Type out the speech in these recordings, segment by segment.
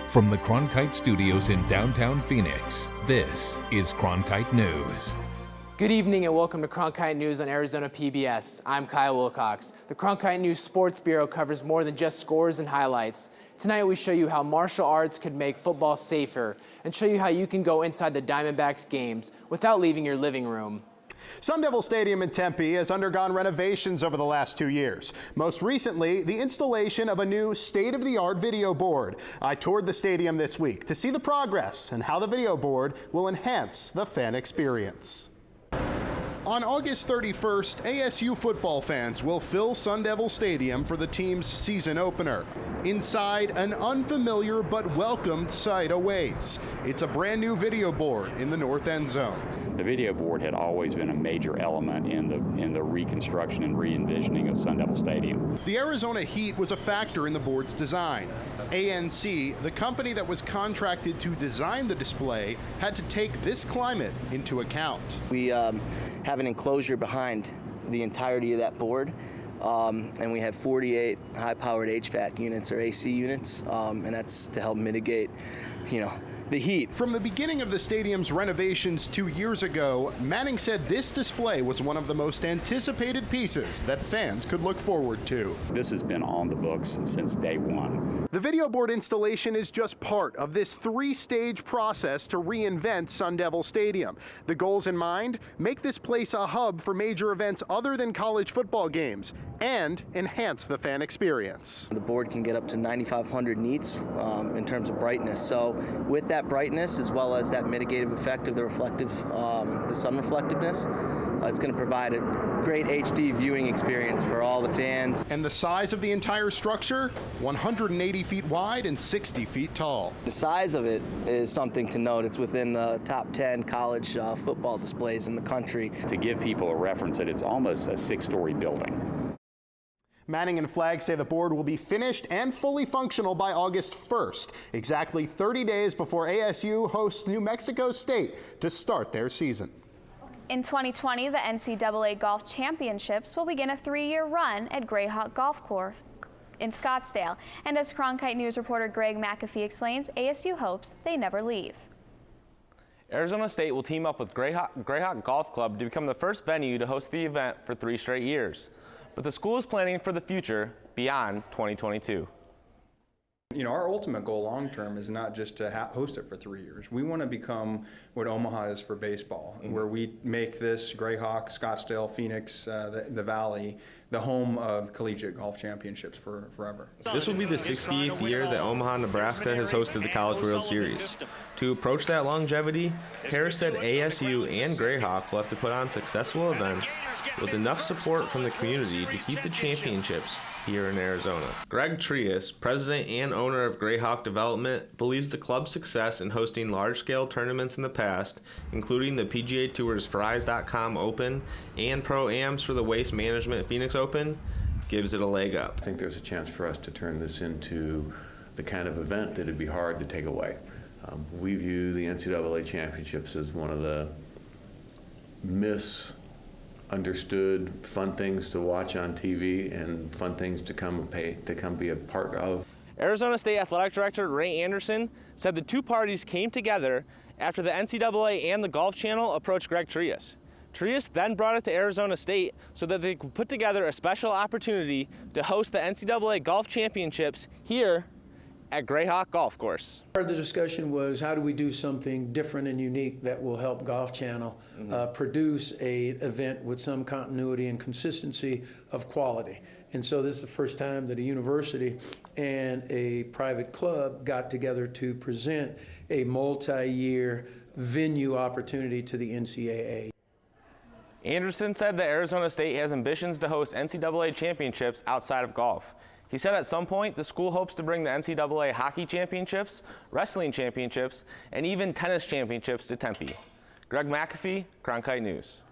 From the Cronkite Studios in downtown Phoenix, this is Cronkite News. Good evening and welcome to Cronkite News on Arizona PBS. I'm Kyle Wilcox. The Cronkite News Sports Bureau covers more than just scores and highlights. Tonight we show you how martial arts could make football safer and show you how you can go inside the Diamondbacks games without leaving your living room. Sun Devil Stadium in Tempe has undergone renovations over the last 2 years. Most recently, the installation of a new state-of-the-art video board. I toured the stadium this week to see the progress and how the video board will enhance the fan experience. On August 31st, ASU football fans will fill Sun Devil Stadium for the team's season opener. Inside, an unfamiliar but welcomed sight awaits. It's a brand new video board in the north end zone. The video board had always been a major element in the reconstruction and re-envisioning of Sun Devil Stadium. The Arizona heat was a factor in the board's design. ANC, the company that was contracted to design the display, had to take this climate into account. We have an enclosure behind the entirety of that board, and we have 48 high-powered HVAC units or AC units, and that's to help mitigate, the heat. From the beginning of the stadium's renovations 2 years ago, Manning said this display was one of the most anticipated pieces that fans could look forward to. This has been on the books since day one. The video board installation is just part of this three-stage process to reinvent Sun Devil Stadium. The goals in mind: make this place a hub for major events other than college football games and enhance the fan experience. The board can get up to 9,500 nits in terms of brightness. So with that brightness, as well as that mitigative effect of the reflective, the sun reflectiveness, it's going to provide a great HD viewing experience for all the fans. And the size of the entire structure, 180 feet wide and 60 feet tall. The size of it is something to note. It's within the top 10 college football displays in the country. To give people a reference, that it's almost a 6-story building. Manning and Flagg say the board will be finished and fully functional by August 1st, exactly 30 days before ASU hosts New Mexico State to start their season. In 2020, the NCAA Golf Championships will begin a 3-year run at Grayhawk Golf Course in Scottsdale. And as Cronkite News reporter Greg McAfee explains, ASU hopes they never leave. Arizona State will team up with Grayhawk Golf Club to become the first venue to host the event for 3 straight years. But the school is planning for the future beyond 2022. Our ultimate goal long term is not just to host it for 3 years. We want to become what Omaha is for baseball, where we make this Grayhawk, Scottsdale, Phoenix, the Valley, the home of collegiate golf championships forever. This will be the 68th year that Omaha, Nebraska has hosted the College World Series. To approach that longevity, Harris said ASU and Grayhawk will have to put on successful events with enough support from the community to keep the championships here in Arizona. Greg Trias, president and owner of Grayhawk Development, believes the club's success in hosting large-scale tournaments in the past, including the PGA Tour's Fries.com Open and Pro-Ams for the Waste Management Phoenix Open, gives it a leg up. I think there's a chance for us to turn this into the kind of event that it'd be hard to take away. We view the NCAA championships as one of the misunderstood fun things to watch on TV and fun things to come be a part of. Arizona State Athletic Director Ray Anderson said the two parties came together after the NCAA and the Golf Channel approached Greg Trias. Trias then brought it to Arizona State so that they could put together a special opportunity to host the NCAA Golf Championships here at Grayhawk Golf Course. Part of the discussion was how do we do something different and unique that will help Golf Channel produce an event with some continuity and consistency of quality. And so this is the first time that a university and a private club got together to present a multi-year venue opportunity to the NCAA. Anderson said that Arizona State has ambitions to host NCAA championships outside of golf. He said at some point the school hopes to bring the NCAA hockey championships, wrestling championships, and even tennis championships to Tempe. Greg McAfee, Cronkite News.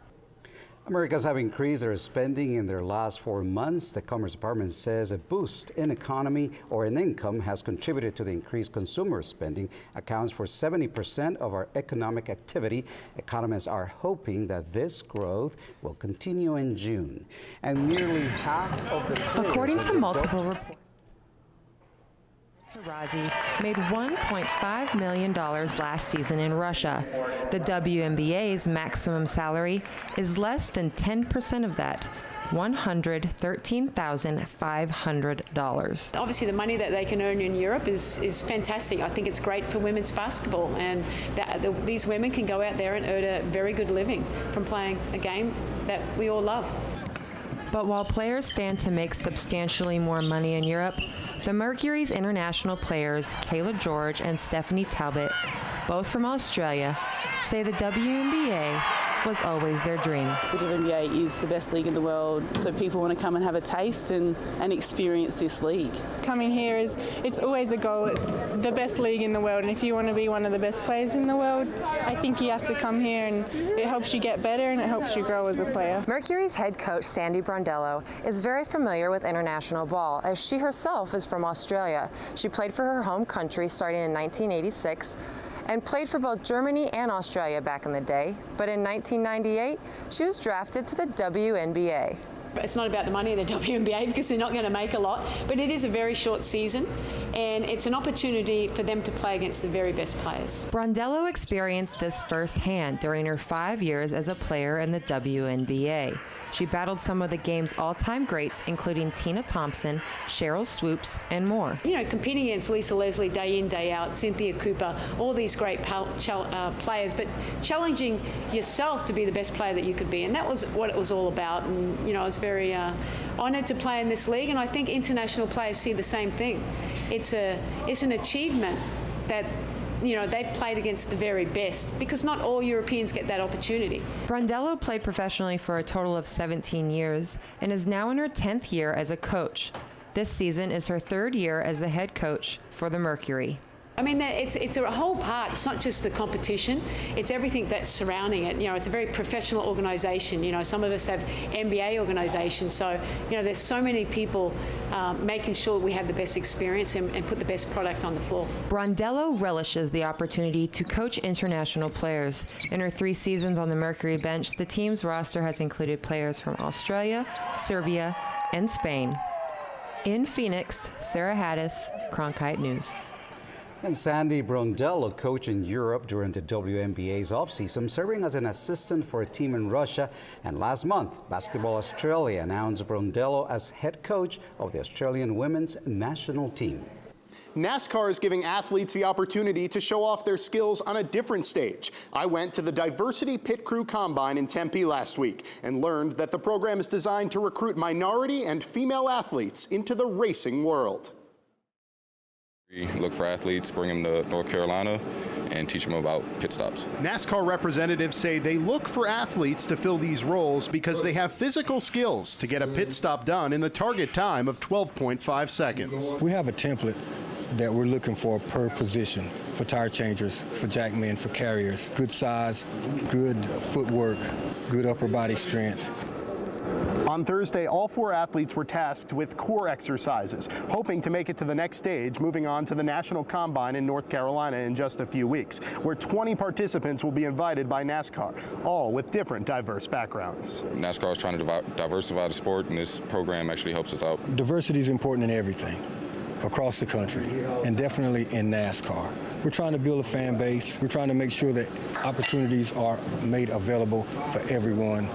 Americans have increased their spending in their last 4 months. The Commerce Department says a boost in economy or in income has contributed to the increased consumer spending, accounts for 70% of our economic activity. Economists are hoping that this growth will continue in June. And nearly half of the players according to multiple reports. Taurasi made $1.5 million last season in Russia. The WNBA's maximum salary is less than 10% of that, $113,500. Obviously, the money that they can earn in Europe is fantastic. I think it's great for women's basketball, and these women can go out there and earn a very good living from playing a game that we all love. But while players stand to make substantially more money in Europe, the Mercury's international players, Kayla George and Stephanie Talbot, both from Australia, say the WNBA was always their dream. The WNBA is the best league in the world, so people want to come and have a taste and experience this league. Coming here it's always a goal. It's the best league in the world, and if you want to be one of the best players in the world, I think you have to come here, and it helps you get better and it helps you grow as a player. Mercury's head coach, Sandy Brondello, is very familiar with international ball, as she herself is from Australia. She played for her home country starting in 1986, and played for both Germany and Australia back in the day. But in 1998, she was drafted to the WNBA. It's not about the money of the WNBA because they're not going to make a lot, but it is a very short season, and it's an opportunity for them to play against the very best players. Brondello experienced this firsthand during her 5 years as a player in the WNBA. She battled some of the game's all-time greats, including Tina Thompson, Cheryl Swoops, and more. You know, competing against Lisa Leslie day in, day out, Cynthia Cooper, all these great players, but challenging yourself to be the best player that you could be, and that was what it was all about. And you know, I was very honoured to play in this league, and I think international players see the same thing. It's an achievement that, you know, they've played against the very best, because not all Europeans get that opportunity. Brondello played professionally for a total of 17 years and is now in her 10th year as a coach. This season is her 3rd year as the head coach for the Mercury. I mean, it's a whole part. It's not just the competition. It's everything that's surrounding it. You know, it's a very professional organization. You know, some of us have MBA organizations. So, you know, there's so many people making sure we have the best experience and put the best product on the floor. Brondello relishes the opportunity to coach international players. In her 3 seasons on the Mercury bench, the team's roster has included players from Australia, Serbia, and Spain. In Phoenix, Sarah Haddis, Cronkite News. And Sandy Brondello coached in Europe during the WNBA's offseason, serving as an assistant for a team in Russia. And last month, Basketball Australia announced Brondello as head coach of the Australian women's national team. NASCAR is giving athletes the opportunity to show off their skills on a different stage. I went to the Diversity Pit Crew Combine in Tempe last week and learned that the program is designed to recruit minority and female athletes into the racing world. We look for athletes, bring them to North Carolina, and teach them about pit stops. NASCAR representatives say they look for athletes to fill these roles because they have physical skills to get a pit stop done in the target time of 12.5 seconds. We have a template that we're looking for per position, for tire changers, for jackmen, for carriers. Good size, good footwork, good upper body strength. On Thursday, all 4 athletes were tasked with core exercises, hoping to make it to the next stage, moving on to the National Combine in North Carolina in just a few weeks, where 20 participants will be invited by NASCAR, all with different diverse backgrounds. NASCAR is trying to diversify the sport, and this program actually helps us out. Diversity is important in everything across the country, and definitely in NASCAR. We're trying to build a fan base. We're trying to make sure that opportunities are made available for everyone,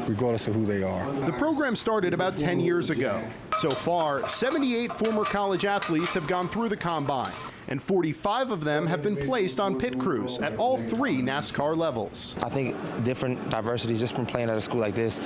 regardless of who they are. The program started about 10 years ago. So far, 78 former college athletes have gone through the combine, and 45 of them have been placed on pit crews at all 3 NASCAR levels. I think different diversity, just from playing at a school like this,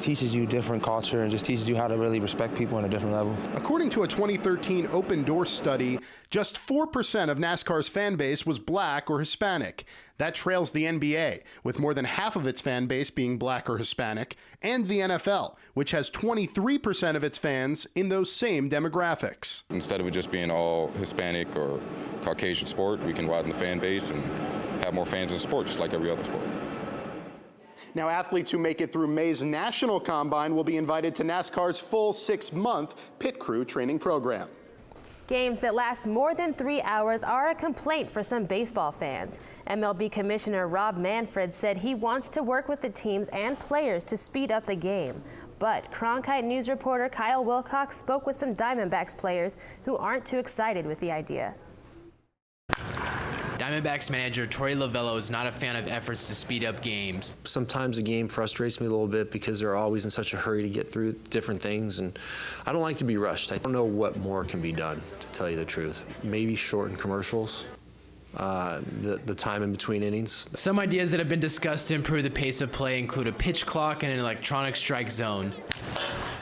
teaches you different culture and just teaches you how to really respect people on a different level. According to a 2013 Open Doors study, just 4% of NASCAR's fan base was black or Hispanic. That trails the NBA, with more than half of its fan base being black or Hispanic, and the NFL, which has 23% of its fans in those same demographics. Instead of it just being all Hispanic or Caucasian sport, we can widen the fan base and have more fans in sport, just like every other sport. Now, athletes who make it through May's National Combine will be invited to NASCAR's full 6-month pit crew training program. Games that last more than 3 hours are a complaint for some baseball fans. MLB Commissioner Rob Manfred said he wants to work with the teams and players to speed up the game. But Cronkite News reporter Kyle Wilcox spoke with some Diamondbacks players who aren't too excited with the idea. Diamondbacks manager Troy Lavello is not a fan of efforts to speed up games. Sometimes the game frustrates me a little bit because they're always in such a hurry to get through different things, and I don't like to be rushed. I don't know what more can be done, to tell you the truth. Maybe shorten commercials, the time in between innings. Some ideas that have been discussed to improve the pace of play include a pitch clock and an electronic strike zone.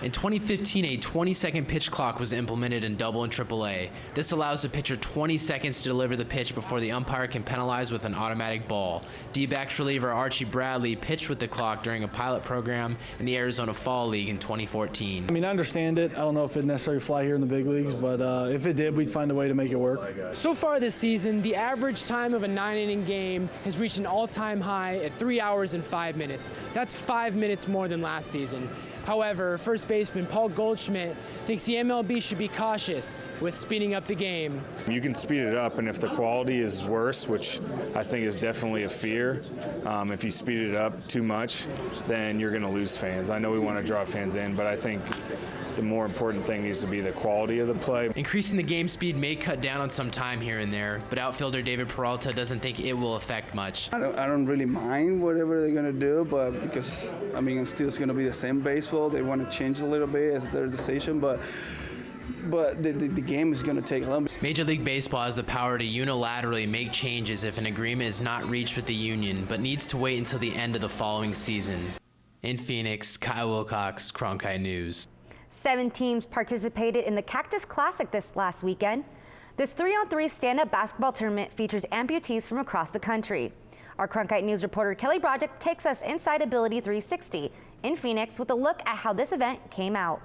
In 2015, a 20-second pitch clock was implemented in Double and AAA. This allows the pitcher 20 seconds to deliver the pitch before the umpire can penalize with an automatic ball. D-backs reliever Archie Bradley pitched with the clock during a pilot program in the Arizona Fall League in 2014. I mean, I understand it. I don't know if it'd necessarily fly here in the big leagues, but if it did, we'd find a way to make it work. So far this season, the average time of a 9-inning game has reached an all-time high at 3 hours and 5 minutes. That's 5 minutes more than last season. However, first baseman Paul Goldschmidt thinks the MLB should be cautious with speeding up the game. You can speed it up, and if the quality is worse, which I think is definitely a fear, if you speed it up too much, then you're going to lose fans. I know we want to draw fans in, but I think the more important thing needs to be the quality of the play. Increasing the game speed may cut down on some time here and there, but outfielder David Peralta doesn't think it will affect much. I don't really mind whatever they're going to do, but because, I mean, it's still going to be the same baseball. They want to change a little bit as their decision, but the game is going to take long. Major League Baseball has the power to unilaterally make changes if an agreement is not reached with the union, but needs to wait until the end of the following season. In Phoenix, Kyle Wilcox, Cronkite News. 7 teams participated in the Cactus Classic this last weekend. This 3-on-3 stand-up basketball tournament features amputees from across the country. Our Cronkite News reporter Kelly Broderick takes us inside Ability 360 in Phoenix with a look at how this event came out.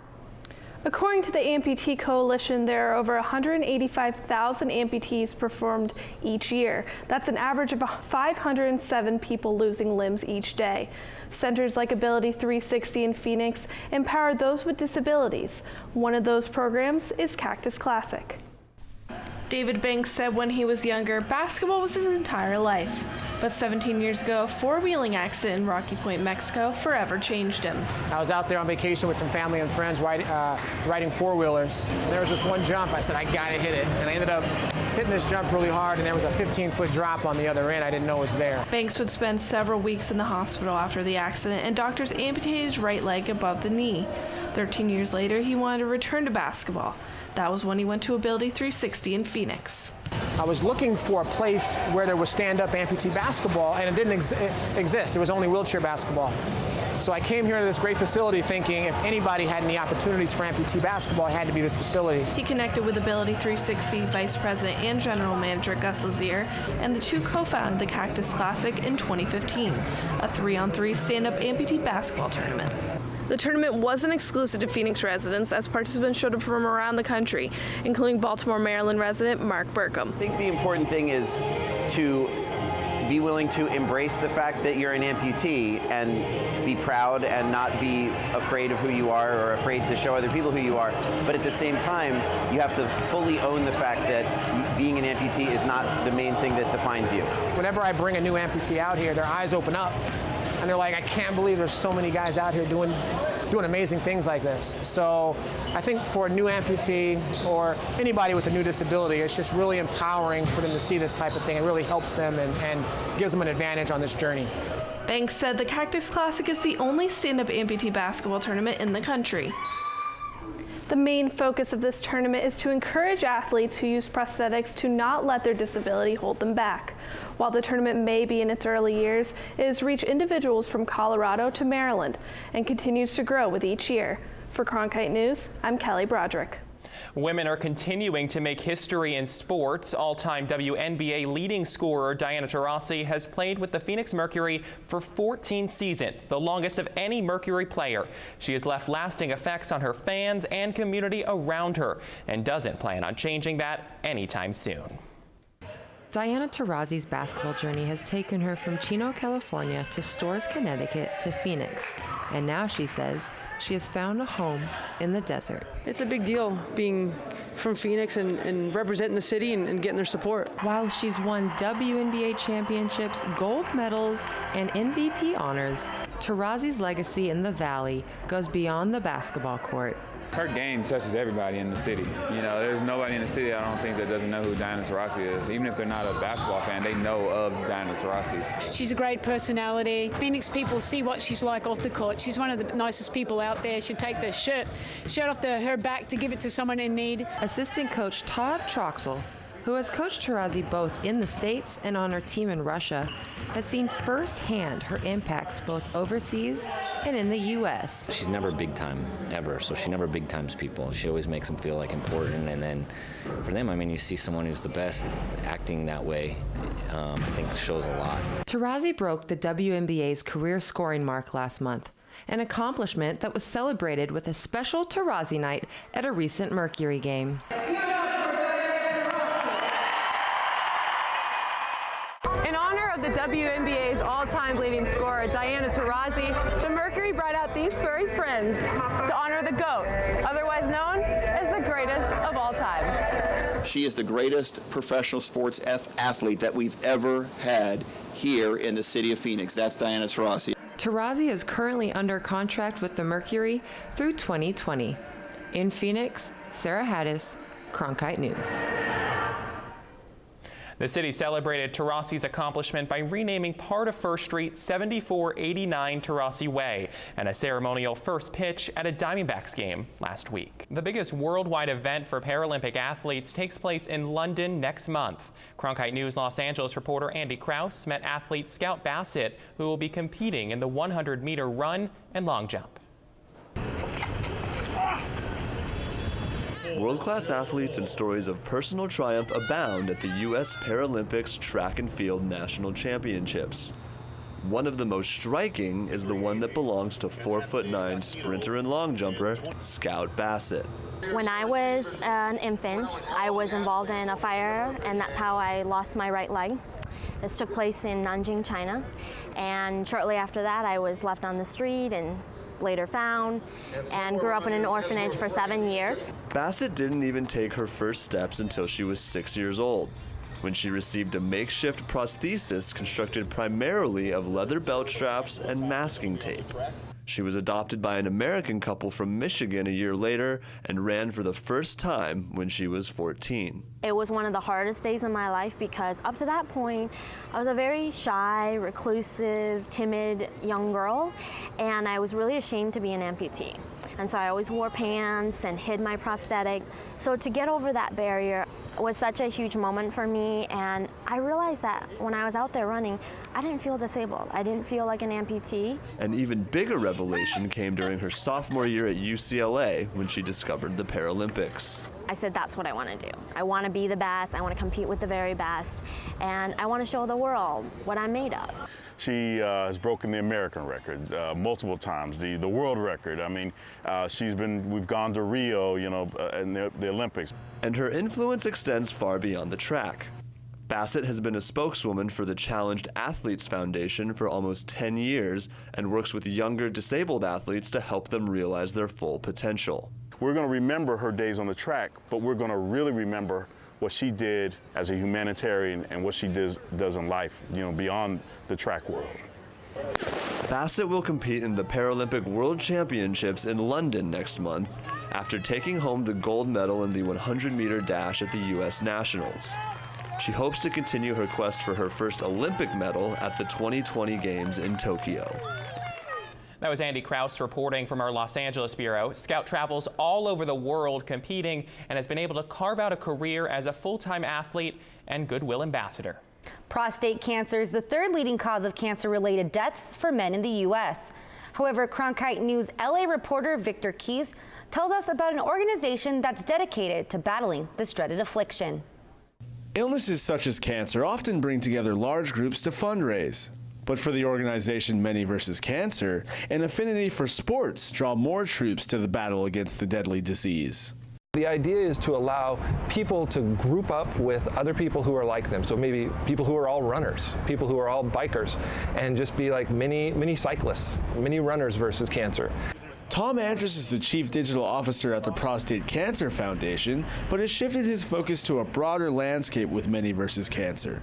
According to the Amputee Coalition, there are over 185,000 amputees performed each year. That's an average of 507 people losing limbs each day. Centers like Ability 360 in Phoenix empower those with disabilities. One of those programs is Cactus Classic. David Banks said when he was younger, basketball was his entire life. But 17 years ago, a four-wheeling accident in Rocky Point, Mexico forever changed him. I was out there on vacation with some family and friends riding four-wheelers. There was this one jump. I said, I gotta hit it. And I ended up hitting this jump really hard, and there was a 15-foot drop on the other end I didn't know was there. Banks would spend several weeks in the hospital after the accident, and doctors amputated his right leg above the knee. 13 years later, he wanted to return to basketball. That was when he went to Ability 360 in Phoenix. I was looking for a place where there was stand-up amputee basketball, and it didn't exist. It was only wheelchair basketball. So I came here to this great facility thinking if anybody had any opportunities for amputee basketball, it had to be this facility. He connected with Ability 360 Vice President and General Manager Gus Lazier, and the two co-founded the Cactus Classic in 2015, a 3-on-3 stand-up amputee basketball tournament. The tournament wasn't exclusive to Phoenix residents, as participants showed up from around the country, including Baltimore, Maryland resident Mark Burkham. I think the important thing is to be willing to embrace the fact that you're an amputee and be proud and not be afraid of who you are or afraid to show other people who you are. But at the same time, you have to fully own the fact that being an amputee is not the main thing that defines you. Whenever I bring a new amputee out here, their eyes open up. And they're like, I can't believe there's so many guys out here doing amazing things like this. So I think for a new amputee or anybody with a new disability, it's just really empowering for them to see this type of thing. It really helps them and gives them an advantage on this journey. Banks said the Cactus Classic is the only stand-up amputee basketball tournament in the country. The main focus of this tournament is to encourage athletes who use prosthetics to not let their disability hold them back. While the tournament may be in its early years, it has reached individuals from Colorado to Maryland and continues to grow with each year. For Cronkite News, I'm Kelly Broderick. Women are continuing to make history in sports. All-time WNBA leading scorer Diana Taurasi has played with the Phoenix Mercury for 14 seasons, the longest of any Mercury player. She has left lasting effects on her fans and community around her and doesn't plan on changing that anytime soon. Diana Taurasi's basketball journey has taken her from Chino, California to Storrs, Connecticut to Phoenix. And now she says she has found a home in the desert. It's a big deal being from Phoenix and representing the city and getting their support. While she's won WNBA championships, gold medals, and MVP honors, Taurasi's legacy in the Valley goes beyond the basketball court. Her game touches everybody in the city. You know, there's nobody in the city, I don't think, that doesn't know who Diana Taurasi is. Even if they're not a basketball fan, they know of Diana Taurasi. She's a great personality. Phoenix people see what she's like off the court. She's one of the nicest people out there. She'll take the shirt off her back to give it to someone in need. Assistant coach Todd Troxel, who has coached Taurasi both in the States and on her team in Russia, has seen firsthand her impacts both overseas and in the U.S. She's never big time, ever, so she never big times people. She always makes them feel like important, and then for them, I mean, you see someone who's the best acting that way, I think it shows a lot. Taurasi broke the WNBA's career scoring mark last month, an accomplishment that was celebrated with a special Taurasi night at a recent Mercury game. In honor of the WNBA's all-time leading scorer, Diana Taurasi, the Mercury brought out these furry friends to honor the GOAT, otherwise known as the greatest of all time. She is the greatest professional sports athlete that we've ever had here in the city of Phoenix. That's Diana Taurasi. Taurasi is currently under contract with the Mercury through 2020. In Phoenix, Sarah Haddis, Cronkite News. The city celebrated Taurasi's accomplishment by renaming part of First Street 7489 Taurasi Way and a ceremonial first pitch at a Diamondbacks game last week. The biggest worldwide event for Paralympic athletes takes place in London next month. Cronkite News Los Angeles reporter Andy Krause met athlete Scout Bassett, who will be competing in the 100-meter run and long jump. World-class athletes and stories of personal triumph abound at the U.S. Paralympics Track and Field National Championships. One of the most striking is the one that belongs to 4'9" sprinter and long jumper, Scout Bassett. When I was an infant, I was involved in a fire, and that's how I lost my right leg. This took place in Nanjing, China, and shortly after that, I was left on the street and later found, and grew up in an orphanage for 7 years. Bassett didn't even take her first steps until she was 6 years old, when she received a makeshift prosthesis constructed primarily of leather belt straps and masking tape. She was adopted by an American couple from Michigan a year later and ran for the first time when she was 14. It was one of the hardest days of my life because up to that point, I was a very shy, reclusive, timid young girl, and I was really ashamed to be an amputee. And so I always wore pants and hid my prosthetic. So to get over that barrier was such a huge moment for me, and I realized that when I was out there running, I didn't feel disabled. I didn't feel like an amputee. An even bigger revelation came during her sophomore year at UCLA when she discovered the Paralympics. I said, that's what I want to do. I want to be the best, I want to compete with the very best, and I want to show the world what I'm made of. She has broken the American record multiple times, the world record. I mean, we've gone to Rio, you know, and the Olympics. And her influence extends far beyond the track. Bassett has been a spokeswoman for the Challenged Athletes Foundation for almost 10 years and works with younger disabled athletes to help them realize their full potential. We're going to remember her days on the track, but we're going to really remember what she did as a humanitarian and what she does in life, you know, beyond the track world. Bassett will compete in the Paralympic World Championships in London next month after taking home the gold medal in the 100-meter dash at the U.S. Nationals. She hopes to continue her quest for her first Olympic medal at the 2020 Games in Tokyo. That was Andy Krause reporting from our Los Angeles bureau. Scout travels all over the world competing and has been able to carve out a career as a full-time athlete and goodwill ambassador. Prostate cancer is the third leading cause of cancer-related deaths for men in the U.S. However, Cronkite News LA reporter Victor Keys tells us about an organization that's dedicated to battling this dreaded affliction. Illnesses such as cancer often bring together large groups to fundraise. But for the organization Many vs. Cancer, an affinity for sports draw more troops to the battle against the deadly disease. The idea is to allow people to group up with other people who are like them. So maybe people who are all runners, people who are all bikers, and just be like mini cyclists, mini runners versus cancer. Tom Andrus is the Chief Digital Officer at the Prostate Cancer Foundation, but has shifted his focus to a broader landscape with Many vs. Cancer.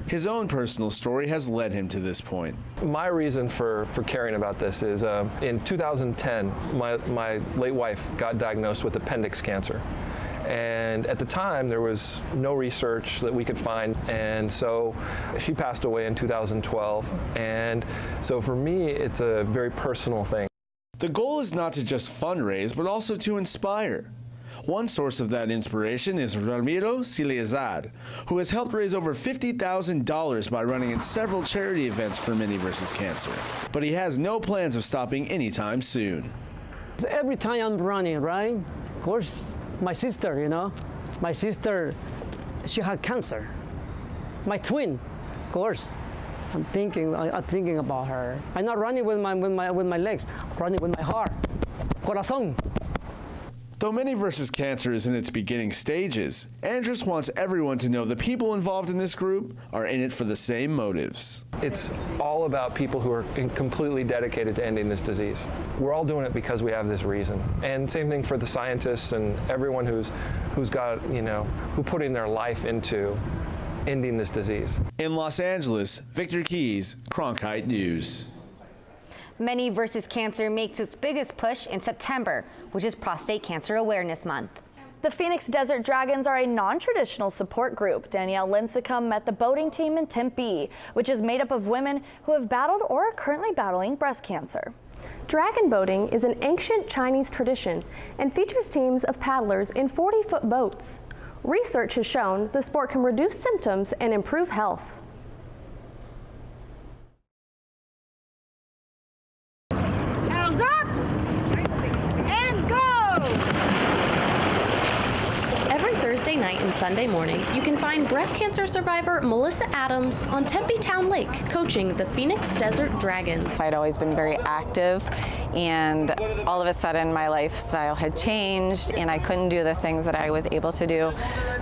His own personal story has led him to this point. My reason for caring about this is in 2010, my late wife got diagnosed with appendix cancer. And at the time, there was no research that we could find. And so she passed away in 2012. And so for me, it's a very personal thing. The goal is not to just fundraise, but also to inspire. One source of that inspiration is Ramiro Silezad, who has helped raise over $50,000 by running in several charity events for Many vs. Cancer. But he has no plans of stopping anytime soon. Every time I'm running, right? Of course, my sister, my sister, she had cancer. My twin, of course. I'm thinking about her. I'm not running with my legs. I'm running with my heart. Corazón. Though Many vs. Cancer is in its beginning stages, Andrus wants everyone to know the people involved in this group are in it for the same motives. It's all about people who are completely dedicated to ending this disease. We're all doing it because we have this reason. And same thing for the scientists and everyone who's got, who put in their life into ending this disease. In Los Angeles, Victor Keys, Cronkite News. Many vs. Cancer makes its biggest push in September, which is Prostate Cancer Awareness Month. The Phoenix Desert Dragons are a non-traditional support group. Danielle Lincecum met the boating team in Tempe, which is made up of women who have battled or are currently battling breast cancer. Dragon boating is an ancient Chinese tradition and features teams of paddlers in 40-foot boats. Research has shown the sport can reduce symptoms and improve health. Paddles up and go! Every Thursday night and Sunday morning, you can find breast cancer survivor Melissa Adams on Tempe Town Lake coaching the Phoenix Desert Dragons. I'd always been very active, and all of a sudden my lifestyle had changed and I couldn't do the things that I was able to do.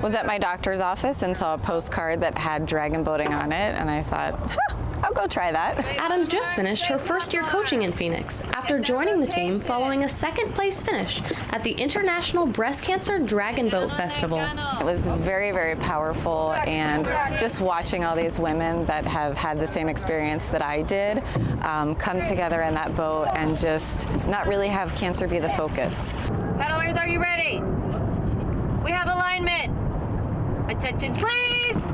Was at my doctor's office and saw a postcard that had dragon boating on it, and I thought, I'll go try that. Adams just finished her first year coaching in Phoenix after joining the team following a second place finish at the International Breast Cancer Dragon Boat Festival. It was very, very powerful, and just watching all these women that have had the same experience that I did come together in that boat and just not really have cancer be the focus. Paddlers, are you ready? We have alignment. Attention, please.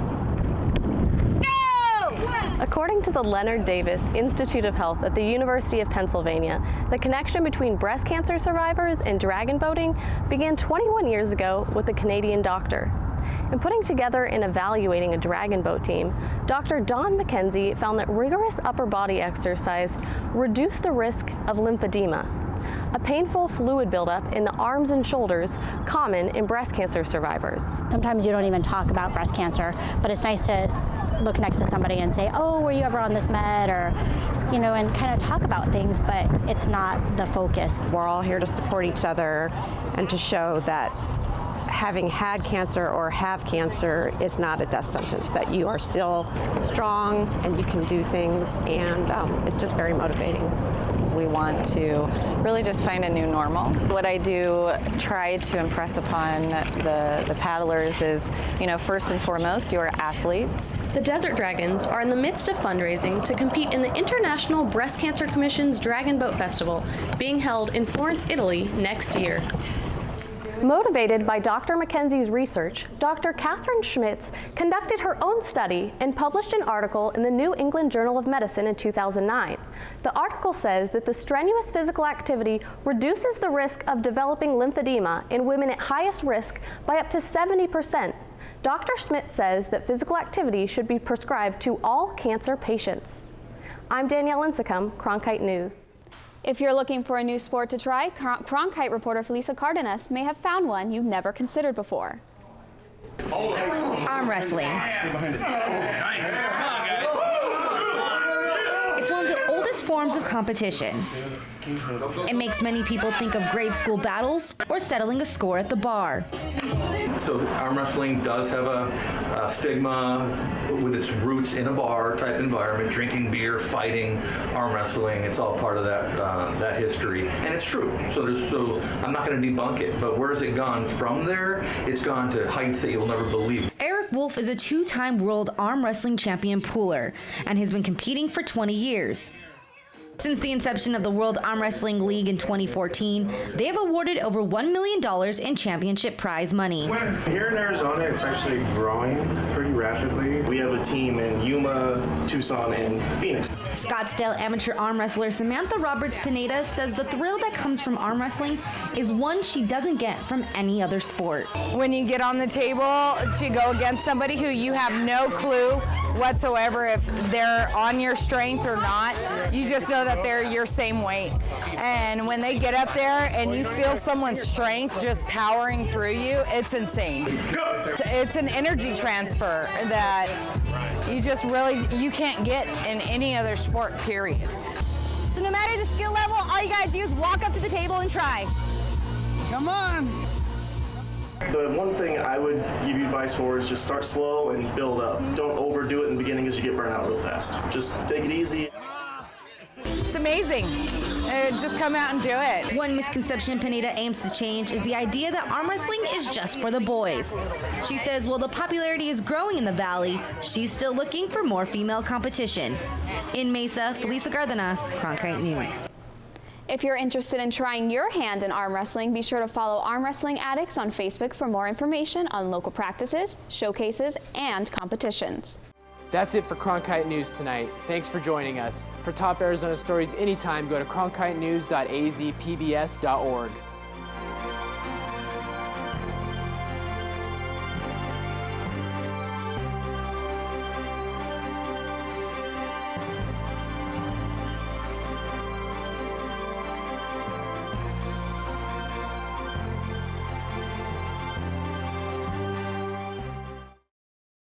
According to the Leonard Davis Institute of Health at the University of Pennsylvania, the connection between breast cancer survivors and dragon boating began 21 years ago with a Canadian doctor. In putting together and evaluating a dragon boat team, Dr. Don McKenzie found that rigorous upper body exercise reduced the risk of lymphedema, a painful fluid buildup in the arms and shoulders common in breast cancer survivors. Sometimes you don't even talk about breast cancer, but it's nice to look next to somebody and say, oh, were you ever on this med, or, and kind of talk about things, but it's not the focus. We're all here to support each other and to show that having had cancer or have cancer is not a death sentence, that you are still strong and you can do things, and it's just very motivating. We want to really just find a new normal. What I do try to impress upon the paddlers is, first and foremost, you're athletes. The Desert Dragons are in the midst of fundraising to compete in the International Breast Cancer Commission's Dragon Boat Festival, being held in Florence, Italy next year. Motivated by Dr. McKenzie's research, Dr. Catherine Schmitz conducted her own study and published an article in the New England Journal of Medicine in 2009. The article says that the strenuous physical activity reduces the risk of developing lymphedema in women at highest risk by up to 70%. Dr. Schmitz says that physical activity should be prescribed to all cancer patients. I'm Danielle Lincecum, Cronkite News. If you're looking for a new sport to try, Cronkite reporter Felisa Cardenas may have found one you've never considered before. Arm wrestling. It's one of the oldest forms of competition. It makes many people think of grade school battles or settling a score at the bar. So arm wrestling does have a stigma with its roots in a bar type environment, drinking beer, fighting, arm wrestling. It's all part of that history, and it's true. So I'm not going to debunk it, but where has it gone from there? It's gone to heights that you'll never believe. Eric Wolf is a two-time world arm wrestling champion pooler and has been competing for 20 years. Since the inception of the World Arm Wrestling League in 2014, they have awarded over $1 million in championship prize money. Here in Arizona, it's actually growing pretty rapidly. We have a team in Yuma, Tucson, and Phoenix. Scottsdale amateur arm wrestler Samantha Roberts-Pineda says the thrill that comes from arm wrestling is one she doesn't get from any other sport. When you get on the table to go against somebody who you have no clue whatsoever if they're on your strength or not, you just know that they're your same weight. And when they get up there and you feel someone's strength just powering through you, it's insane. It's an energy transfer that you can't get in any other sport, period. So no matter the skill level, all you gotta do is walk up to the table and try. Come on. The one thing I would give you advice for is just start slow and build up. Don't overdo it in the beginning because you get burnt out real fast. Just take it easy. It's amazing. Just come out and do it. One misconception Pineda aims to change is the idea that arm wrestling is just for the boys. She says while the popularity is growing in the Valley, she's still looking for more female competition. In Mesa, Felisa Gardenas, Cronkite News. If you're interested in trying your hand in arm wrestling, be sure to follow Arm Wrestling Addicts on Facebook for more information on local practices, showcases, and competitions. That's it for Cronkite News tonight. Thanks for joining us. For top Arizona stories anytime, go to cronkitenews.azpbs.org.